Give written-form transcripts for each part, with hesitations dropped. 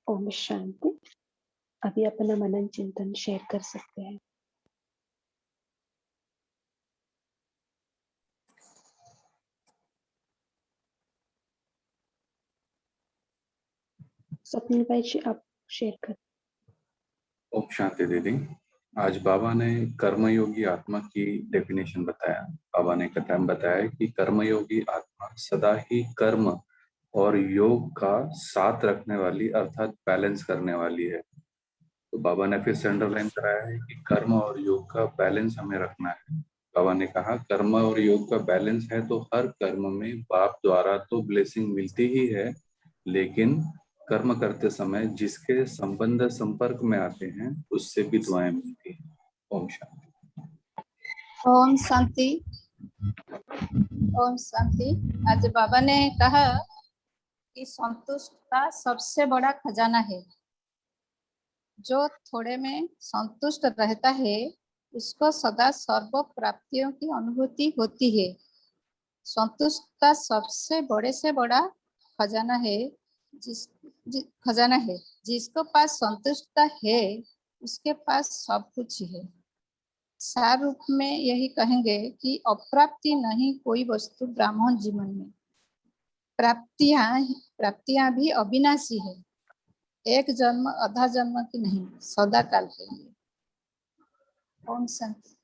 ओम शांति। अभी अपना मनन चिंतन शेयर कर सकते हैं। स्वप्निल भाई जी, आप शेयर कर। ओम शांति दीदी। आज बाबा ने कर्मयोगी आत्मा की डेफिनेशन बताया। बाबा ने बताया कि कर्मयोगी आत्मा सदा ही कर्म और योग का साथ रखने वाली अर्थात बैलेंस करने वाली है। तो बाबा ने फिर से अंडरलाइन कराया है कि कर्म और योग का बैलेंस हमें रखना है। बाबा ने कहा कर्म और योग का बैलेंस है तो हर कर्म में बाप द्वारा तो ब्लेसिंग मिलती ही है, लेकिन कर्म करते समय जिसके संबंध संपर्क में आते हैं उससे भी दुआएं मिलती हैं। ओम शांति। ओम शांति। ओम शांति। आज बाबा ने कहा कि संतुष्टता सबसे बड़ा खजाना है। जो थोड़े में संतुष्ट रहता है उसको सदा सर्व प्राप्तियों की अनुभूति होती है। संतुष्टता सबसे बड़े से बड़ा खजाना है। खजाना है। जिसको पास संतुष्टता है उसके पास सब कुछ है। सार रूप में यही कहेंगे कि अप्राप्ति नहीं कोई वस्तु ब्राह्मण जीवन में। प्राप्तियां भी अविनाशी है। एक जन्म आधा जन्म की नहीं, सदा काल के लिए। ओम शांति।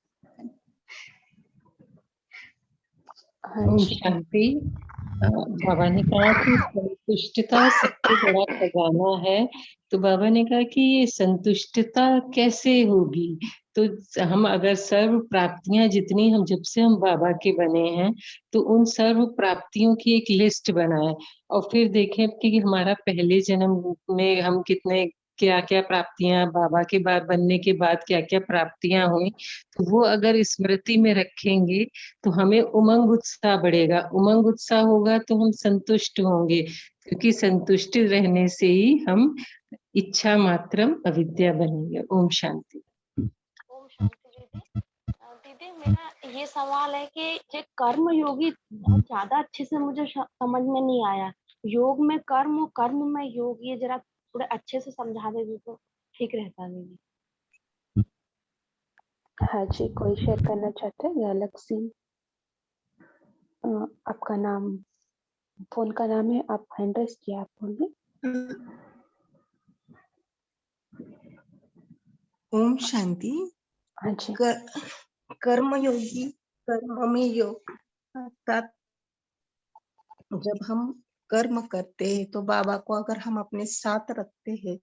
ओम शांति। बाबा ने कहा कि संतुष्टता सबसे बड़ा खजाना है। तो बाबा ने कहा कि ये संतुष्टता कैसे होगी। तो हम अगर सर्व प्राप्तियां जितनी हम जब से हम बाबा के बने हैं तो उन सर्व प्राप्तियों की एक लिस्ट बनाए और फिर देखें कि हमारा पहले जन्म में हम कितने क्या क्या प्राप्तियां बाबा के बाद बनने के बाद क्या क्या प्राप्तियां हुई। तो वो अगर स्मृति में रखेंगे तो हमें उमंग उत्साह बढ़ेगा। उमंग उत्साह होगा तो हम संतुष्ट होंगे, क्योंकि संतुष्ट रहने से ही हम इच्छा मात्रम अविद्या बनेंगे। ओम शांति। ओम शांति दीदी। दीदी मेरा ये सवाल है कि ये कर्म योगी बहुत ज्यादा अच्छे से मुझे समझ में नहीं आया। योग में कर्म, कर्म में योग, ये जरा थोड़े अच्छे से समझा दे तो ठीक रहता दीदी। हाँ जी, कोई शेयर करना चाहते हैं या अलग सी? आपका नाम, फोन का नाम है, आप हैंड रेस किया, आप बोलिए। ओम शांति। हाँ जी। कर्मयोगी, कर्म में योग अर्थात जब हम कर्म करते हैं तो बाबा को अगर हम अपने साथ रखते हैं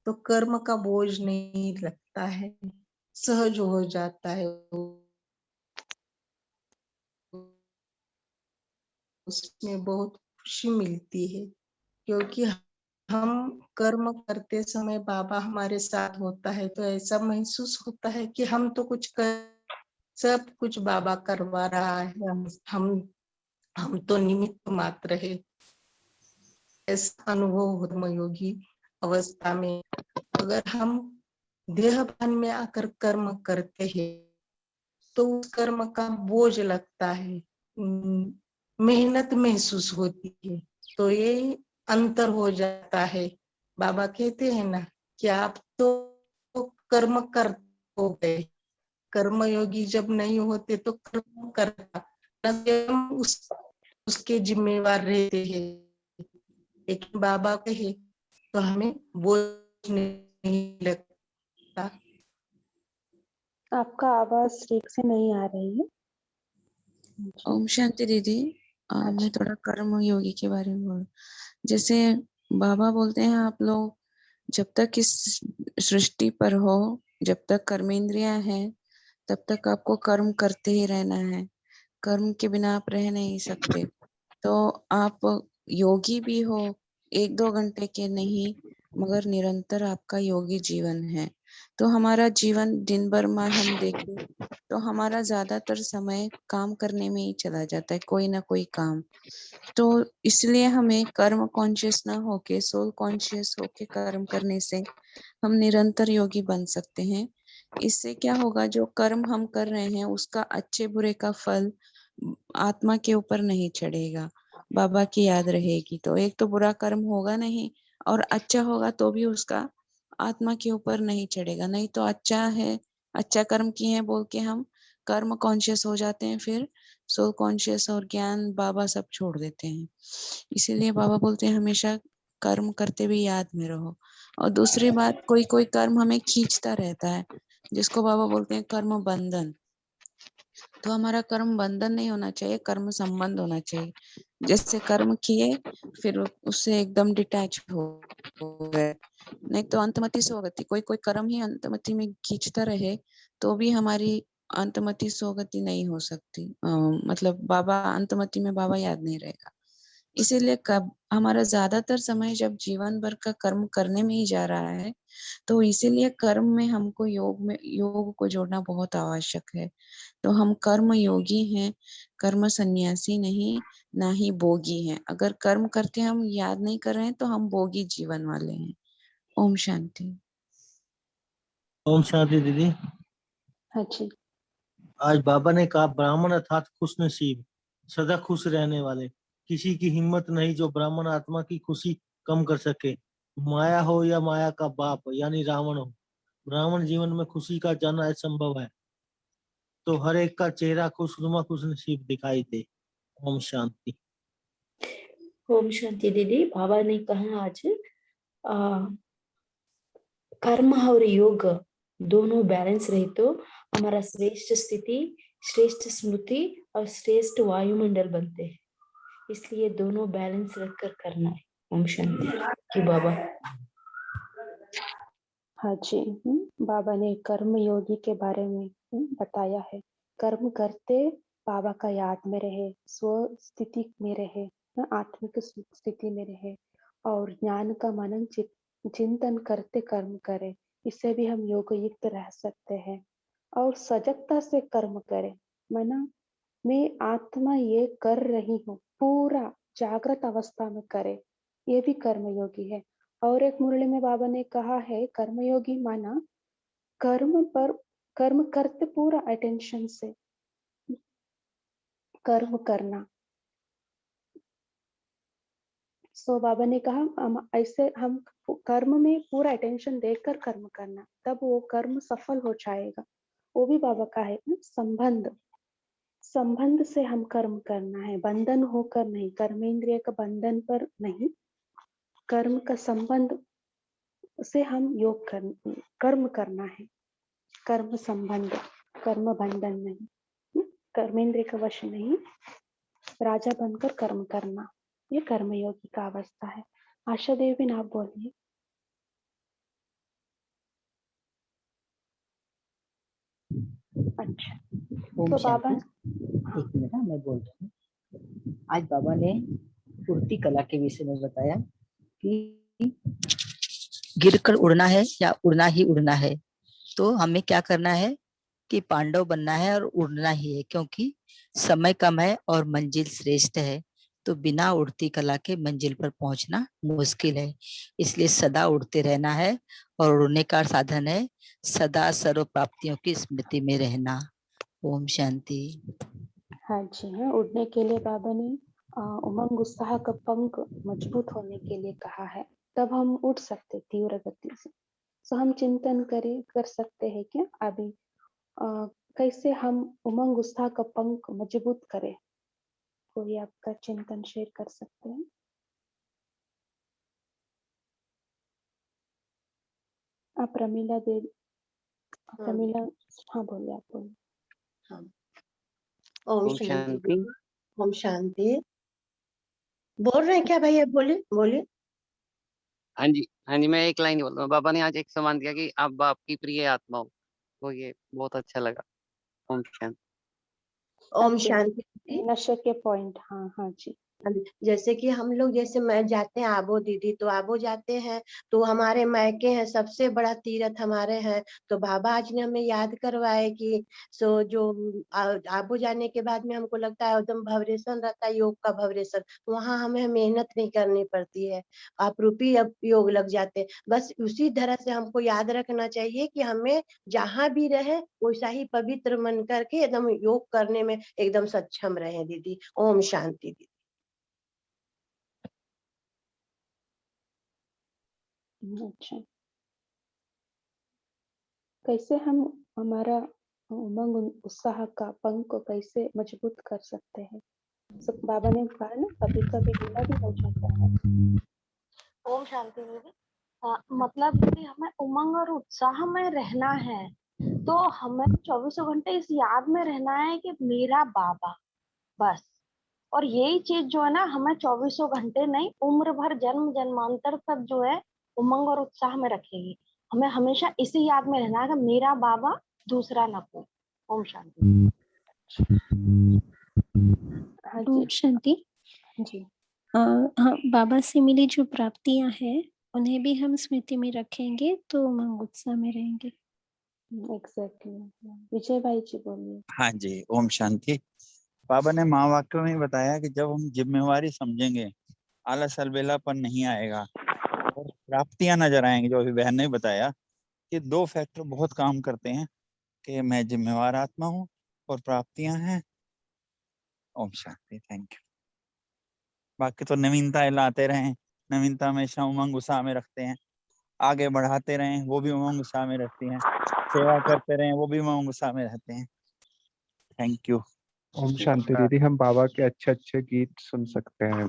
तो कर्म का बोझ नहीं लगता है, सहज हो जाता है। उसमें बहुत खुशी मिलती है, क्योंकि हम कर्म करते समय बाबा हमारे साथ होता है तो ऐसा महसूस होता है कि हम तो कुछ कर, सब कुछ बाबा करवा रहा है, हम तो निमित्त मात्र है। ऐसा अनुभव कर्मयोगी अवस्था में अगर हम देहभान में आकर कर्म करते हैं तो उस कर्म का बोझ लगता है, मेहनत महसूस होती है। तो ये अंतर हो जाता है। बाबा कहते हैं ना कि आप तो कर्म कर हो गए, कर्मयोगी जब नहीं होते तो कर्म करता उसके जिम्मेवार रहते हैं। लेकिन बाबा कहे तो हमें बोझ नहीं लगता। आपका आवाज ठीक से नहीं आ रही है। ओम शांति दीदी। मैं थोड़ा कर्म योगी के बारे में बोलूं। जैसे बाबा बोलते हैं आप लोग जब तक इस सृष्टि पर हो, जब तक कर्मेंद्रियां हैं तब तक आपको कर्म करते ही रहना है। कर्म के बिना आप रह नहीं सकते। तो आप योगी भी हो, 1-2 घंटे के नहीं, मगर निरंतर आपका योगी जीवन है। तो हमारा जीवन दिन भर में हम देखें तो हमारा ज्यादातर समय काम करने में ही चला जाता है, कोई ना कोई काम। तो इसलिए हमें कर्म कॉन्शियस ना होके सोल कॉन्शियस होके कर्म करने से हम निरंतर योगी बन सकते हैं। इससे क्या होगा, जो कर्म हम कर रहे हैं उसका अच्छे बुरे का फल आत्मा के ऊपर नहीं चढ़ेगा, बाबा की याद रहेगी। तो एक तो बुरा कर्म होगा नहीं और अच्छा होगा तो भी उसका आत्मा के ऊपर नहीं चढ़ेगा। नहीं तो अच्छा है, अच्छा कर्म किए हैं बोल के हम कर्म कॉन्शियस हो जाते हैं, फिर सोल कॉन्शियस और ज्ञान बाबा सब छोड़ देते हैं। इसीलिए बाबा बोलते हैं हमेशा कर्म करते हुए याद में रहो। और दूसरी बात, कोई कोई कर्म हमें खींचता रहता है, जिसको बाबा बोलते हैं कर्म बंधन। तो हमारा कर्म बंधन नहीं होना चाहिए, कर्म संबंध होना चाहिए। जैसे कर्म किए फिर उससे एकदम डिटैच हो गए, नहीं तो अंतमति सोगति, कोई कोई कर्म ही अंतमति में खींचता रहे तो भी हमारी अंतमति सोगति नहीं हो सकती। मतलब बाबा अंतमति में बाबा याद नहीं रहेगा। इसीलिए कब हमारा ज्यादातर समय जब जीवन भर का कर्म करने में ही जा रहा है, तो इसीलिए कर्म में हमको योग को जोड़ना बहुत आवश्यक है। तो हम कर्म योगी हैं, कर्म सन्यासी नहीं, ना ही भोगी हैं। अगर कर्म करके हम याद नहीं कर रहे हैं तो हम भोगी जीवन वाले हैं। ओम शांति। ओम शांति दीदी। हाँ जी। आज बाबा ने कहा ब्राह्मण अर्थात खुश नसीब, सदा खुश रहने वाले, किसी की हिम्मत नहीं जो ब्राह्मण आत्मा की खुशी कम कर सके, माया हो या माया का बाप यानी रावण हो। ब्राह्मण जीवन में खुशी का जाना असंभव है, तो हर एक का चेहरा खुशनुमा खुश नसीब दिखाई दे। ओम शांति। ओम शांति दीदी। बाबा ने कहा आज कर्म और योग दोनों बैलेंस रहे तो हमारा श्रेष्ठ स्थिति, श्रेष्ठ स्मृति और श्रेष्ठ वायुमंडल बनते हैं। इसलिए दोनों बैलेंस रखकर करना है। ओम शांति की बाबा। हाँ जी। बाबा ने कर्म योगी के बारे में बताया है। कर्म करते बाबा का याद में रहे, स्व स्थिति में रहे, आत्मिक स्थिति में रहे और ज्ञान का मनन चिंतन करते कर्म करे। इससे भी हम योग युक्त रह सकते हैं और सजगता से कर्म करें। मना मैं आत्मा ये कर रही हूँ, पूरा जागृत अवस्था में करे, ये भी कर्मयोगी है। और एक मुरली में बाबा ने कहा है कर्मयोगी माना कर्म करते पूरा अटेंशन से कर्म करना। सो बाबा ने कहा ऐसे हम कर्म में पूरा अटेंशन देकर कर्म करना, तब वो कर्म सफल हो जाएगा। वो भी बाबा का है संबंध से हम कर्म करना है, बंधन होकर नहीं, कर्मेंद्रिय का बंधन पर नहीं, कर्म का संबंध से हम कर्म करना है। कर्म संबंध, कर्म बंधन नहीं, कर्मेंद्रिय का वश नहीं, राजा बनकर कर्म करना, ये कर्मयोगी का अवस्था है। आशा देवी आप बोलिए। अच्छा ओम तो बाबा शांति। एक मिनट मैं बोल रहा हूँ। आज बाबा ने उड़ती कला के विषय में बताया कि गिरकर उड़ना है या उड़ना ही उड़ना है। तो हमें क्या करना है कि पांडव बनना है और उड़ना ही है, क्योंकि समय कम है और मंजिल श्रेष्ठ है। तो बिना उड़ती कला के मंजिल पर पहुंचना मुश्किल है, इसलिए सदा उड़ते रहना है। और उड़ने का साधन है सदा सर्व प्राप्तियों की स्मृति में रहना। ओम शांति। हाँ जी। हाँ, उड़ने के लिए बाबा ने उमंग उत्साह का पंख मजबूत होने के लिए कहा है, तब हम उड़ सकते तीव्र गति से। तो हम चिंतन कर सकते हैं क्या अभी कैसे हम उमंग उत्साह का पंख मजबूत करें। कोई आपका चिंतन शेयर कर सकते हैं। आप रमीला देवी, रमीला, हाँ बोलिए, आप बोलिए। हाँ। ओम शांति। ओम शांति। बोल रहे हैं क्या भैया? बोलिए बोलिए। हाँ जी, मैं एक लाइन बोल रहा हूँ। बाबा ने आज एक सम्मान दिया कि आप बाप की प्रिय आत्मा हो, तो ये बहुत अच्छा लगा। ओम शांति। ओम शांति। नशे के पॉइंट। हाँ हाँ जी। जैसे कि हम लोग जैसे मैं जाते हैं आबो दीदी, तो आबो जाते हैं तो हमारे मायके हैं, सबसे बड़ा तीर्थ हमारे हैं। तो बाबा आज ने हमें याद करवाए कि सो जो आबो जाने के बाद में हमको लगता है एकदम भवरेशन रहता है, योग का भवरेशन। वहाँ हमें मेहनत नहीं करनी पड़ती है, आपरूपी योग लग जाते हैं। बस उसी तरह से हमको याद रखना चाहिए कि हमें जहाँ भी रहे वैसा ही पवित्र मन करके एकदम योग करने में एकदम सक्षम रहे दीदी। ओम शांति दीदी। अच्छा। कैसे हम हमारा उमंग उत्साह का पंख को कैसे मजबूत कर सकते हैं? सब बाबा ने कहा ना कभी-कभी ढीला भी हो जाता है। ओम शांति दीदी। मतलब यदि हमें उमंग और उत्साह में रहना है तो हमें 24 घंटे इस याद में रहना है कि मेरा बाबा, बस। और यही चीज जो है ना हमें 24 घंटे नहीं, उम्र भर जन्म जन्मांतर तक जो है उमंग और उत्साह में रखेगी। हमें हमेशा इसी याद में रहना है कि मेरा बाबा, दूसरा न कोई। ओम शांति। हाँ ओम जी। शांति। जी। हाँ, बाबा से मिली जो प्राप्तियां हैं उन्हें भी हम स्मृति में रखेंगे तो उमंग उत्साह में रहेंगे। एग्जैक्टली। विजय भाई जी बोलिए। हाँ जी, ओम शांति। बाबा ने महावाक्य में बताया कि जब हम जिम्मेवारी समझेंगे, आलस अलबेलापन नहीं आएगा और प्राप्तियां नजर आएंगी। जो अभी बहन ने बताया कि 2 फैक्टर बहुत काम करते हैं कि मैं जिम्मेवार आत्मा हूँ और प्राप्तियां हैं। ओम शांति। Thank you. बाकी तो नवीनता लाते रहें, नवीनता हमेशा उमंग उत्साह में रखते हैं। आगे बढ़ाते रहें, वो भी उमंग उत्साह में रखती हैं। सेवा करते रहें, वो भी उमंग उत्साह में रहते हैं। Thank you. ओम शांति दीदी। हम बाबा के अच्छे अच्छे गीत सुन सकते हैं।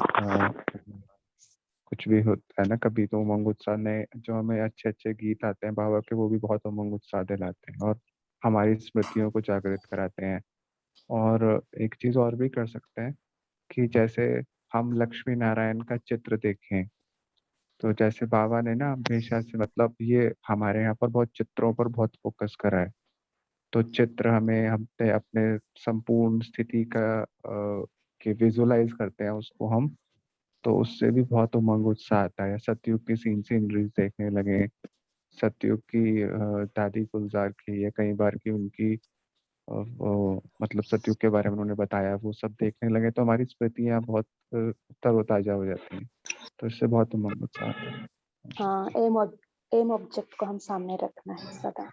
कुछ भी होता है ना, कभी तो उमंग उत्साह ने जो हमें अच्छे अच्छे गीत आते हैं बाबा के, वो भी बहुत उमंग उत्साह दिलाते हैं और हमारी स्मृतियों को जागृत कराते हैं। और एक चीज और भी कर सकते हैं कि जैसे हम लक्ष्मी नारायण का चित्र देखें, तो जैसे बाबा ने ना हमेशा से, मतलब ये हमारे यहाँ पर बहुत चित्रों पर बहुत फोकस करा है। तो चित्र हमें हमने अपने संपूर्ण स्थिति का कि विजुलाइज करते हैं उसको हम, तो उससे भी बहुत उमंग उत्साह आता है। सतयुग की सीनरीज देखने लगे, सतयुग की दादी गुलजार की या कई बार की उनकी मतलब सतयुग के बारे में उन्होंने बताया, वो सब देखने लगे तो हमारी स्मृतियाँ बहुत तरोताजा हो जाती हैं। तो इससे बहुत उमंग उत्साह आता है। हाँ, एम ऑब्जेक्ट को हम सामने रखना है सदा।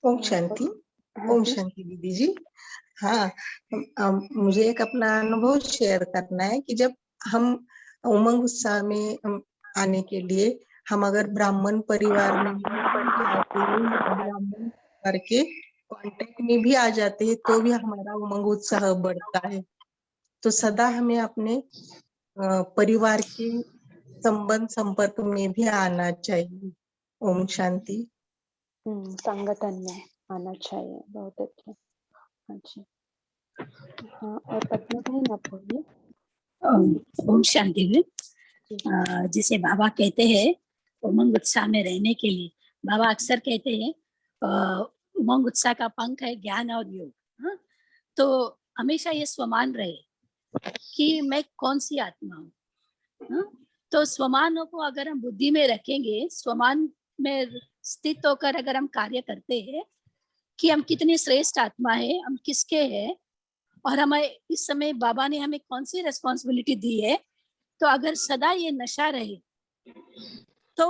ओम शांति। हाँ ओम जी। शांति दीदी जी। हाँ, मुझे एक अपना अनुभव शेयर करना है कि जब हम उमंग उत्साह में आने के लिए हम अगर ब्राह्मण परिवार में भी आते हैं या ब्राह्मण करके कांटेक्ट में भी आ जाते हैं तो भी हमारा उमंग उत्साह बढ़ता है। तो सदा हमें अपने परिवार के संबंध संपर्क में भी आना चाहिए। ओम शांति। संगठन में आना चाहिए। बहुत अच्छा। हाँ जी। हाँ, और पद्मा भाई ना बोलिए। ओम शांति में जिसे बाबा कहते हैं उमंग उत्साह में रहने के लिए, बाबा अक्सर कहते हैं उमंग उत्साह का पंख है ज्ञान और योग। हाँ? तो हमेशा ये स्वमान रहे कि मैं कौन सी आत्मा हूँ। हाँ? तो स्वमानों को अगर हम बुद्धि में रखेंगे, स्वमान में स्थित होकर अगर हम कार्य करते हैं कि हम कितनी श्रेष्ठ आत्मा है, हम किसके हैं और हमें इस समय बाबा ने हमें कौन सी रिस्पॉन्सिबिलिटी दी है, तो अगर सदा ये नशा रहे तो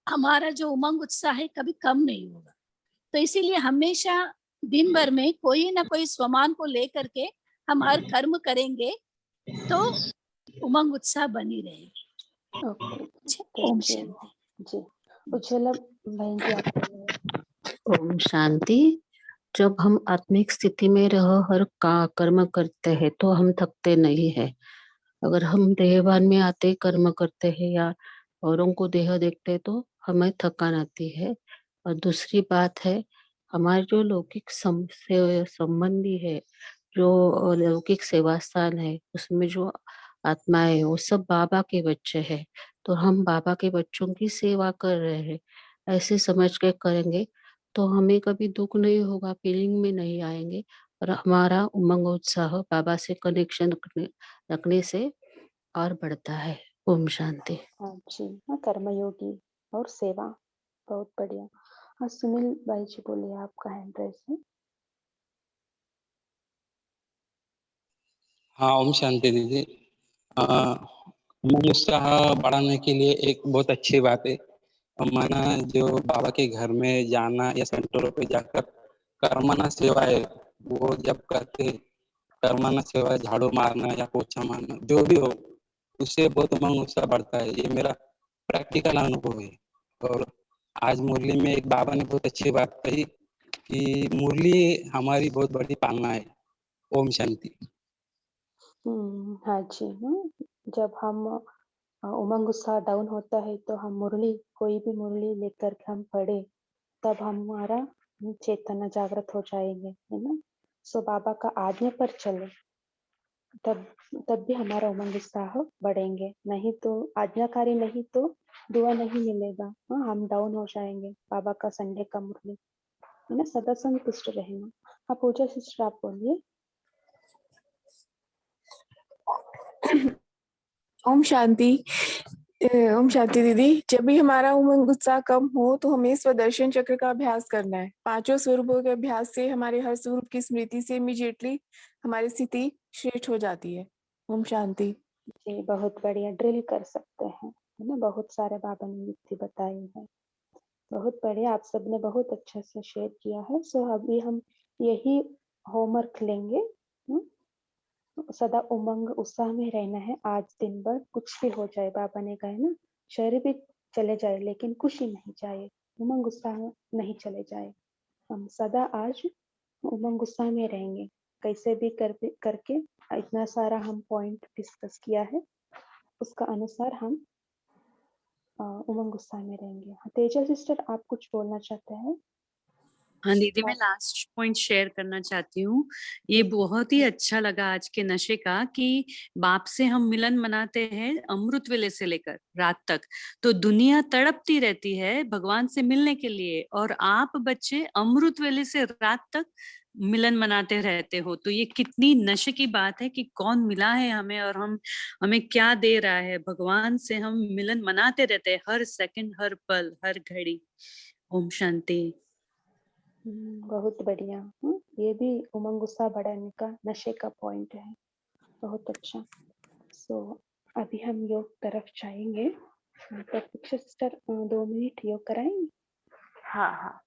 हमारा जो उमंग उत्साह है कभी कम नहीं होगा। तो इसीलिए हमेशा दिन भर में कोई ना कोई स्वमान को लेकर के हम हर कर्म करेंगे तो उमंग उत्साह बनी रहेगी। ओम शांति। जी। उज्ज्वला बहन जी आप बोलिए। ओम शांति। जब हम आत्मिक स्थिति में रह हर कर्म करते हैं तो हम थकते नहीं है। अगर हम देहभान में आते कर्म करते हैं या औरों को देह देखते तो हमें थकान आती है। और दूसरी बात है, हमारे जो लौकिक संबंधी है, जो लौकिक सेवा स्थान है, उसमें जो आत्मा है वो सब बाबा के बच्चे हैं। तो हम बाबा के बच्चों की सेवा कर रहे हैं ऐसे समझ के करेंगे तो हमें कभी दुख नहीं होगा, फीलिंग में नहीं आएंगे और हमारा उमंग उत्साह बाबा से कनेक्शन रखने से और बढ़ता है। ओम शांति। हाँ जी। हाँ, कर्मयोगी और सेवा बहुत बढ़िया। हाँ, सुनील भाई जी बोलिए, आपका हैंड रेस है। हाँ, ओम शांति दीदी। उमंग उत्साह बढ़ाने के लिए एक बहुत अच्छी बात है माना जो बाबा के घर में जाना या सेंटरों पे जाकर कर्मना सेवा है वो जब करते कर्मना सेवा, झाड़ू मारना या पोछा मारना जो भी हो, उससे बहुत उमंग उत्साह बढ़ता है। ये मेरा प्रैक्टिकल अनुभव है। और आज मुरली में एक बाबा ने बहुत अच्छी बात कही कि मुरली हमारी बहुत बड़ी पालना है। ओम शांति। हाँ जी। जब हम उमंग उत्साह डाउन होता है तो हम मुरली, कोई भी मुरली लेकर के हम पढ़े, तब हमारा चेतना जागृत हो जाएंगे, है ना। सो बाबा का आज्ञा पर चले, तब भी हमारा उमंग उत्साह बढ़ेंगे। नहीं तो आज्ञाकारी नहीं तो दुआ नहीं मिलेगा। हाँ, हम डाउन हो जाएंगे। बाबा का संडे का मुरली, है ना, सदा संतुष्ट रहना। हाँ पूजा सिस्टर, आप बोलिए। ओम शांति। ओम शांति दीदी। जब भी हमारा उमंग उत्साह कम हो तो हमें स्वदर्शन चक्र का अभ्यास करना है। 5 स्वरूपों के अभ्यास से हमारे हर स्वरूप की स्मृति से इमीडिएटली हमारी स्थिति श्रेष्ठ हो जाती है। ओम शांति। जी बहुत बढ़िया, ड्रिल कर सकते हैं, है ना। बहुत सारे बाबा ने युक्ति बताई है। बहुत बढ़िया, आप सबने बहुत अच्छे से शेयर किया है। सो अभी हम यही होमवर्क लेंगे। सदा उमंग उत्साह में रहना है। आज दिन भर कुछ भी हो जाए, बाबा ने कहा है ना, शरीर भी चले जाए लेकिन खुशी नहीं जाए, उमंग उत्साह नहीं चले जाए। हम सदा आज उमंग उत्साह में रहेंगे। कैसे भी करके इतना सारा हम पॉइंट डिस्कस किया है, उसका अनुसार हम उमंग उत्साह में रहेंगे। तेजा सिस्टर, आप कुछ बोलना चाहते हैं? हाँ दीदी, मैं लास्ट पॉइंट शेयर करना चाहती हूँ। ये बहुत ही अच्छा लगा आज के नशे का कि बाप से हम मिलन मनाते हैं अमृत वेले से लेकर रात तक, तो दुनिया तड़पती रहती है भगवान से मिलने के लिए, और आप बच्चे अमृत वेले से रात तक मिलन मनाते रहते हो। तो ये कितनी नशे की बात है कि कौन मिला है हमें और हमें क्या दे रहा है। भगवान से हम मिलन मनाते रहते हैं हर सेकंड, हर पल, हर घड़ी। ओम शांति। बहुत बढ़िया। ये भी उमंग उत्साह बढ़ाने का नशे का पॉइंट है। बहुत अच्छा। सो अभी हम योग तरफ जाएंगे। प्रतीक्षा सिस्टर 2 मिनट योग कराएंगे? हाँ हाँ।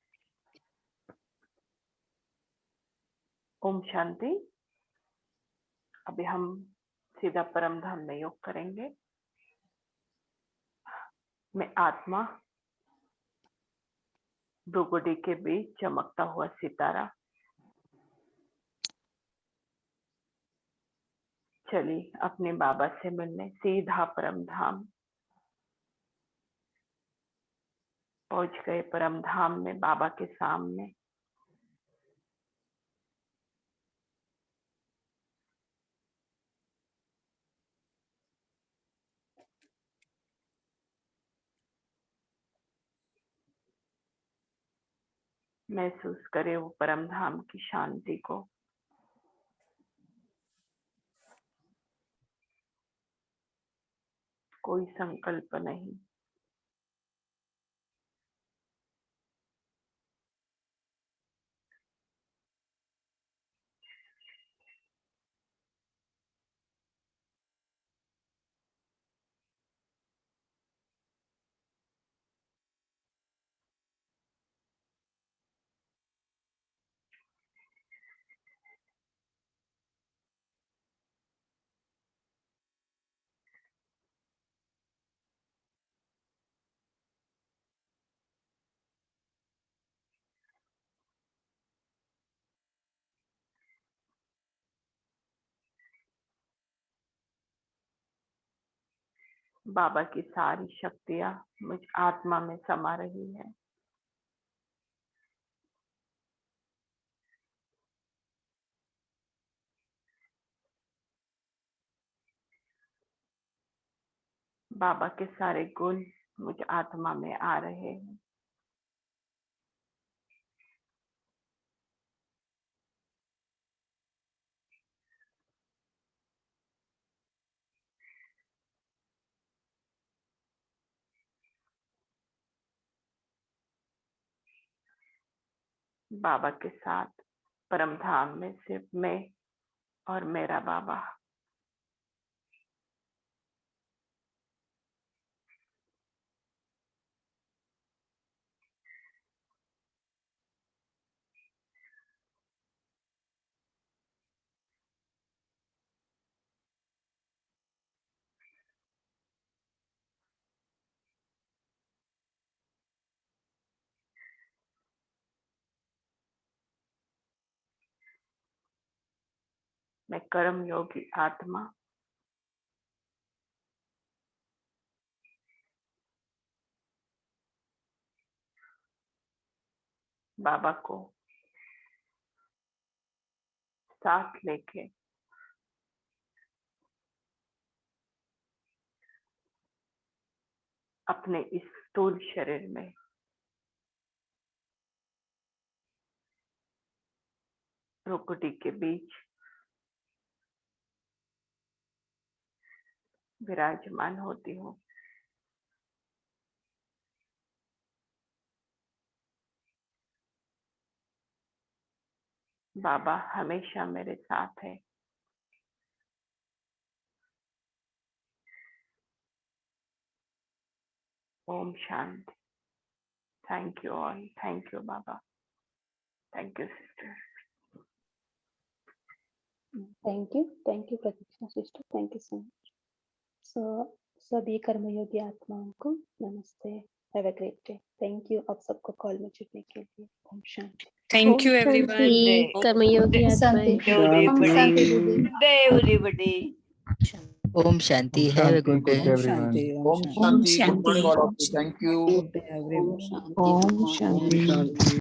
ओम शांति। अभी हम सीधा परम धाम में योग करेंगे। मैं आत्मा, भ्रुकुटी के बीच चमकता हुआ सितारा। चलिए अपने बाबा से मिलने सीधा परम धाम पहुंच गए। परम धाम में बाबा के सामने महसूस करें वो परम धाम की शांति को। कोई संकल्प नहीं, बाबा की सारी शक्तियां मुझ आत्मा में समा रही है। बाबा के सारे गुण मुझ आत्मा में आ रहे हैं। बाबा के साथ परम धाम में सिर्फ मैं और मेरा बाबा। मैं कर्म योगी आत्मा बाबा को साथ लेके अपने इस स्थूल शरीर में प्रकृति के बीच विराजमान होती हूँ। बाबा हमेशा मेरे साथ है। ओम शांति। Thank you all. Thank you बाबा। Thank you sister. Thank you Pratiksha sister, thank you so much. So सभी कर्मयोगी आत्माओं को नमस्ते, have a great day. Thank you आप सबको कॉल में जुड़ने के लिए। ओम शांति। थैंक यू ओम एवरीवन। शांति। कर्मयोगी आत्माएं। ओम शांति दीदी। ओम शांति, have a good day. Everyone. ओम शांति। Good morning all of you. Thank you. Om Shanti.